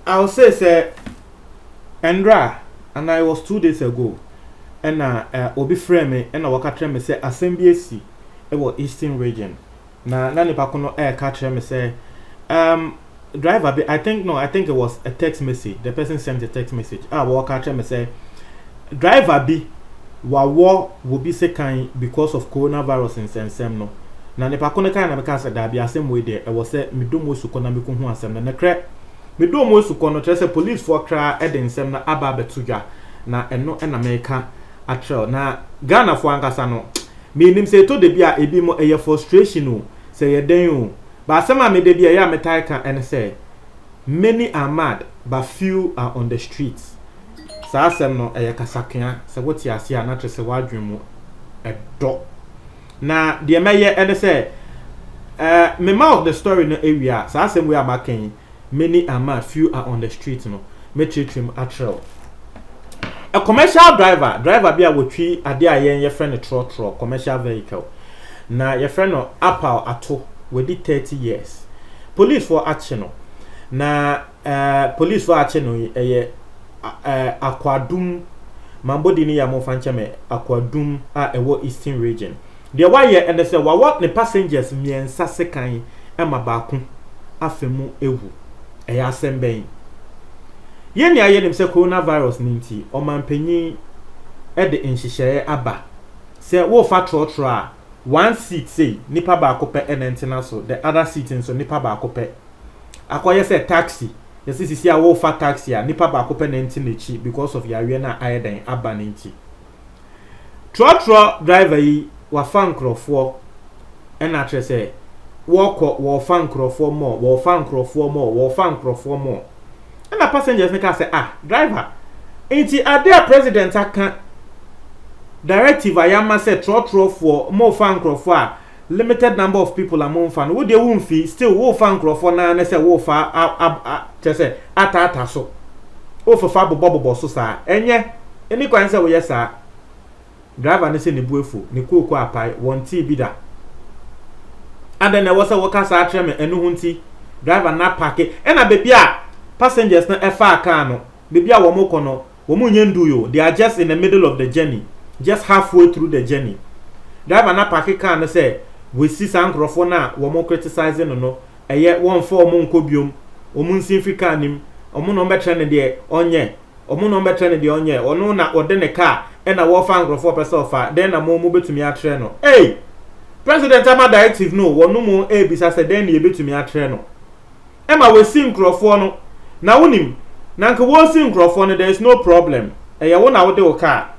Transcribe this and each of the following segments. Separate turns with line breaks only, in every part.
I'll say Andra, and I was 2 days ago, and obi frame me, and I waka me say assembly it was Eastern region. Nani pakono catch me say driver I think it was a text message. The person sent a text message. Waka me say driver B war will be second because of coronavirus in Sensem no. Nani pakono kind of case that be the same way there. I was say me do mo sukona me ko hu asem na kre me do mo sukona tell say police for kra eden sem na aba betuja na eno na meka atro na Ghana for ankasa no me nim say to de bia ebi mo eye frustration o say ye den o but asem me de bia ya metai kan and say many are mad but few are on the streets. Sa asem no eye kasakea say woti ase na tre say wadwen mu edo na de meye and say me mouth the story no area sa asem we are making many are mad few are on the streets no me treat him atro. A commercial driver be a wotwi ade ayen ye friend tro commercial vehicle na ye friend no apal ato wedi 30 years police for action no na police for action no eye akwadum mambodi ni ya mo fancheme akwadum a ewo Eastern region de why and say what the passengers miensa sekan e mabaku afemu ewu eye asemben yeni ayenim se coronavirus ninti o mampanyi e de nhihye aba se wo fa trotro a one seat say nipa ba akopɛ enentina so the other seat nso nipa ba akopɛ akoye se taxi yesi sisi a wo fa taxi a nipa ba akopɛ nentina chi because of yawe na ayeden aba ninti trotro driver yi wa fa nkrofo na tre se wo fa nkrofo mo and the passengers make us say, driver, ain't it a president aka directive I am say trotro for more fan for limited number of people among fan. Would they won't fee still wo fan for na and say wo fa just say ata so. O for fa bobo so sa. Enye any kwan say we yes sir. Driver ne say ni buefu ni kuoko apai won ti bi da. And then there was a worker sa treme enu hunti driver na park e na baby a passengers na efa car no bibia wo mo kono wo mo nyendu yo they are just in the middle of the journey just halfway through the journey driver na park car no say we see some crofo na wo mo criticizing no eye won for mo nkobiom o mo nsin car nim o mo no betre ne de onye ono na ode ne car e na wo fa crofo person ofa then na mo betumi atre no hey president ama directive no wo no mo e bisa say then na betumi atre no e ma we see crofo no na wonim na nka wo sin crofo no there is no problem ya wo na wo de wo car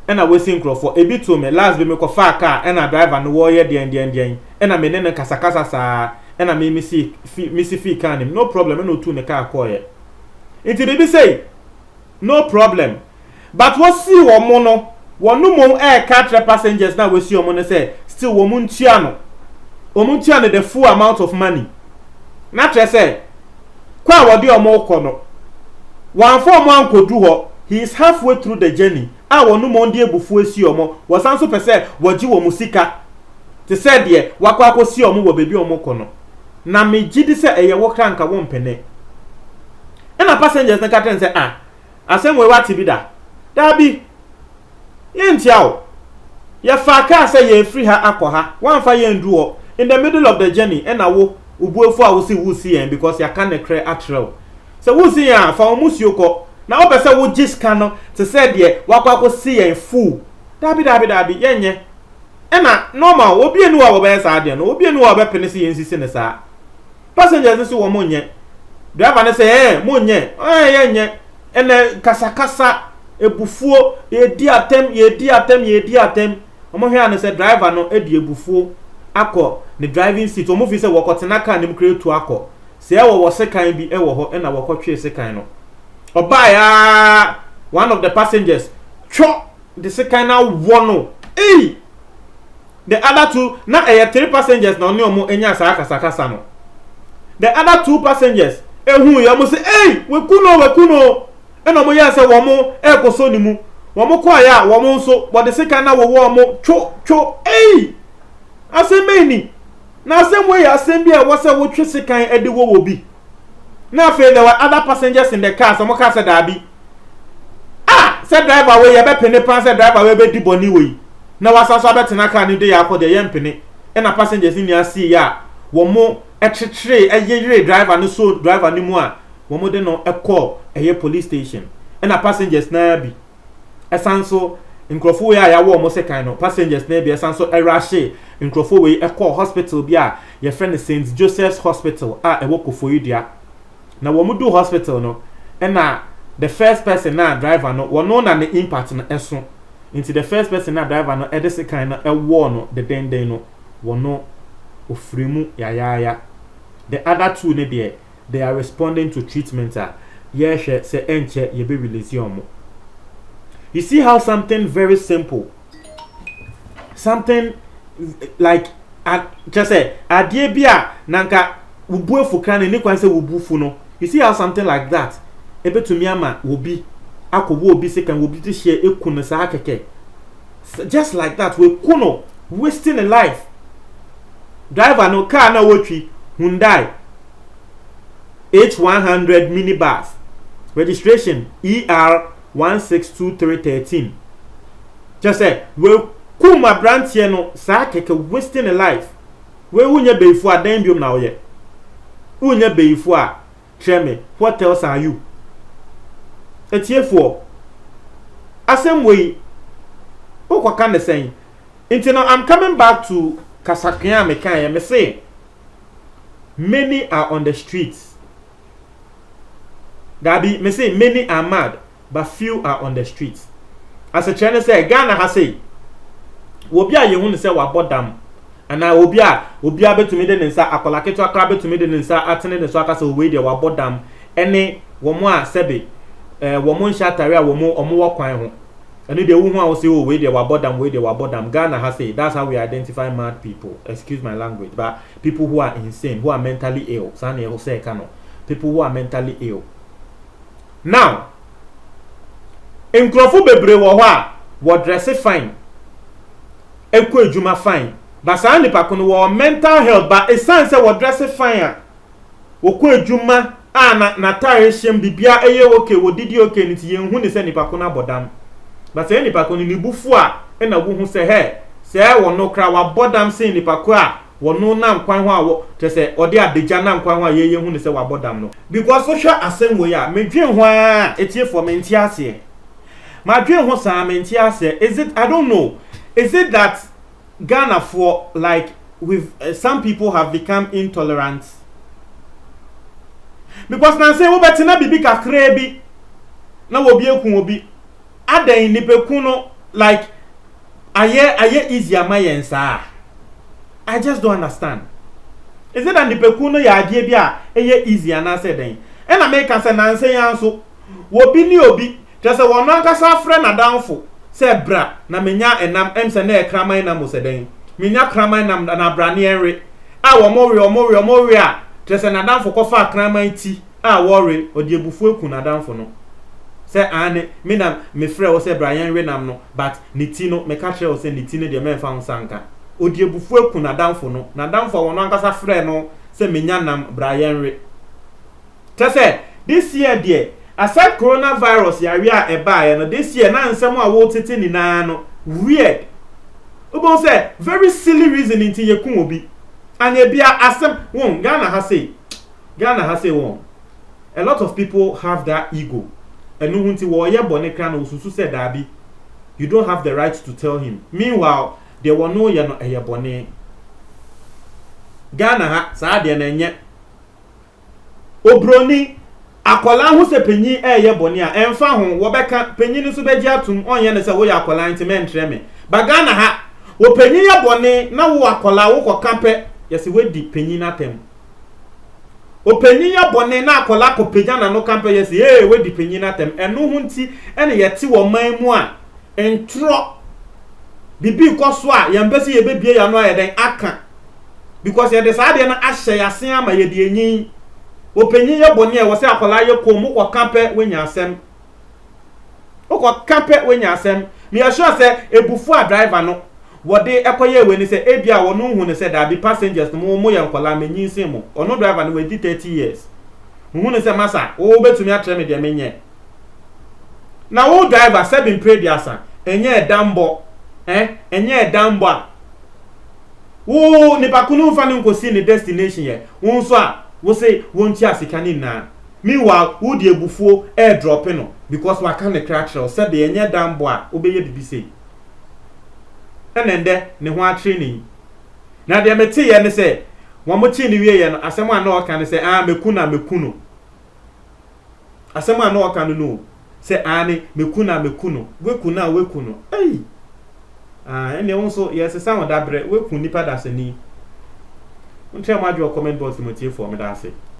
na wo sin crofo e bi to me last be me ko fa car na driver no wo ye den na me ne kasakasa sa na me misi fi car nim no problem no tu ne car ko ye enti be say no problem but what see wo mo no wonu mo car passengers na we see wo mo no say still wo mo ntia no the full amount of money na tre say kwa wodi omo kono wan for mo ankodu ho he is halfway through the journey wonu mo ndi ebufu esi omo wasan so pese waji wo musika te said ye wakwa akosi omo wo bebi omo kono na me gidi se eye wo kranka wo mpene na passengers na katen say asem we wati bi da bi ye ntiawo ye fa ka say ye free ha akoha wan fa ye nduo in the middle of the journey na wo ubuefu a wo see en because ya kan ekre atrel so wo see ya fa omusioko na wo pese wo giska no te said ye wakwa ko see en full dabi yenye na normal obi enu a wo be sa ade no obi enu a wo be penisi yensisi ne sa passengers nso wo monye driver ne say monye yenye ene kasakasa ebufuo ye di atem omo hwe ane say driver no edi ebufuo akọ the driving seat omo fi say wokotena car nim kretu akọ se e wo sekan bi e wo ho na wokotwe sekan no oba ya one of the passengers cho the sekan na wono the other two na 3 passengers na oni omo enya sa akasakasa no the other 2 passengers ehu ya mo say we kuno ena mo ya say wo mo e koso ni mu Womo kwa ya womo nso bode sika na wo mo cho asembeni na asemwe ya asembi e wose wo twe sikan ede wo bi na fe there were other passengers in the car so mo ka say dabi say driver we ye be pene pan say driver we be di boni we na wasaso abetena car ni de ya akode ye mpene e na passengers ni asi ya wo mo echetre eyeyere driver no so driver ni mu a wo mo de no call eye police station e na passengers na bi esanso nkrofo we ya wo mo sekan no passengers na bi esanso erashe nkrofo we call hospital bi a ye friend St Joseph's Hospital a ewo Koforidua na wo mo do hospital no e na the first person na driver no wono na the impact no eso into the first person na driver no e de sekan no ewo no the den no wono ofremu ya the other two ne they are responding to treatment yes say enche ye be release yomo. You see how something very simple, something like just say adie bia nanka ubu efuka ne kwan say ubu fu no. You see how something like that ebe to me ama obi akobo obi se kan obi ti share ekunu sa akeke just like that we kuno wasting a life. Driver no car na wotwi Hyundai H100 minibus registration ER162313 just say we kuma branch here no sa keke wasting a life we unye beifu adan biom na oye unye beifu a treme what else are you etiefo asem we okwa kan the saying until now I'm coming back to Kasakya mekan me say many are on the streets. Gabi me say many are mad but few are on the streets. As a channel say Ghana has say obi a ye hu ne say wa bodam ana obi a betumi de nsa akola keto akra betumi de nsa atene ne so aka say we de wa bodam ene wo mo a sebe wo mo nsha tare a wo mo wo kwan ho. And the woman will say, oh, wait, they were bottom. Ghana has said that's how we identify mad people. Excuse my language, but people who are insane, who are mentally ill. People who are mentally ill. Now, in Krofu Bebre wa dress fine. Eko ejuma fine. But Sani Pakuno wa mental health, but a son say wa dress fine. Oko ejuma na tire shem bibia eye okay, wo didi okay, niti yen hu ni se ni Pakuna bodam. But say nipa ko ni bufu a na wo hu se he se wo no kra wa bodam se nipa ko a wo no nam kwan ho a wo te se ode adeja nam kwan ho a ye hu ni se wa bodam no because social asem we a medwen ho a etie for menti ase ma dwen ho sa menti ase is it I don't know is it that Ghana for like with some people have become intolerant because na say wo betina bibi kakra bi na wo bi ekun obi adan nipekuno like aye easy amayensa. I just don't understand. Is it that nipekuno ya adie bia eye easy anase den? And I make say na nse yanso wo bi ni obi just wono ankasa frɛ na danfo sɛ bra na menya enam emse na ekraman na mo sɛ den. Menya kraman nam na bra ne enre a wo mo we a just na danfo kɔfa kraman ti a worry odi ebufu eku na danfo no. Say ane me na me frɛ wo sɛ Brian Renam no but ne ti no me ka kyerɛ wo sɛ ne ti no de me mfa ho sanka odi ebufu eku na danfo no na danfo wo no ankasa frɛ no sɛ menya nam Brian Re tese this year there aside coronavirus ya wi a eba no this year na nsɛm a wo tete ni na no weird obo say very silly reason nti yekun obi anya bia asɛm won Ghana ha say won a lot of people have that ego. And no hunti wo ye bone kra na osusu said dabi you don't have the right to tell him. Meanwhile there were no ye no eye bone Ghana ha saa de na enye obroni akola ho se panyi eye bone a emfa ho wo beka panyi ni so beji atum onye ne se wo ya akola nti mentre me ba Ghana ha wo panyi ye bone na wo akola wo kokampe yesi we di panyi na tem openyi ya bone na akola kopeja na no kampe yesi we di penyi na tem enu hunti ene yeti wo man mu a entro bibi koso a yambesi ye bebie ya no ayeden aka because ye decide na ahye yasen ama ye di enyin openyi ya bone e wo se akola ye ko mu ko kampe wenya asem oko kampe wenya asem me assure say ebufu a driver no wode ekoye we ni say ebia wo no hu ni say da be passengers no mo ye nkola menyinsin mo ono driver no we di 30 years hu ni say masa wo betumi atre me de menye na wo driver 7 prediasa enye dambo enye dambo a wo ni pakunu fa ni nkosi ni destination ye wo so a wo say wo nti asika ni na meanwhile wo di ebufuo air drop no because wa kan the crack shell said the enye dambo a obeye bibi say enende ne ho training na de meti ye ne say wo mo chi ni wie ye no asem a na o kan say mekuno asem a na o kan no say ani mekuno wekuno ene won so yes sound that bre wekun nipa da se ni untre ma jo comment box mo tie for me da se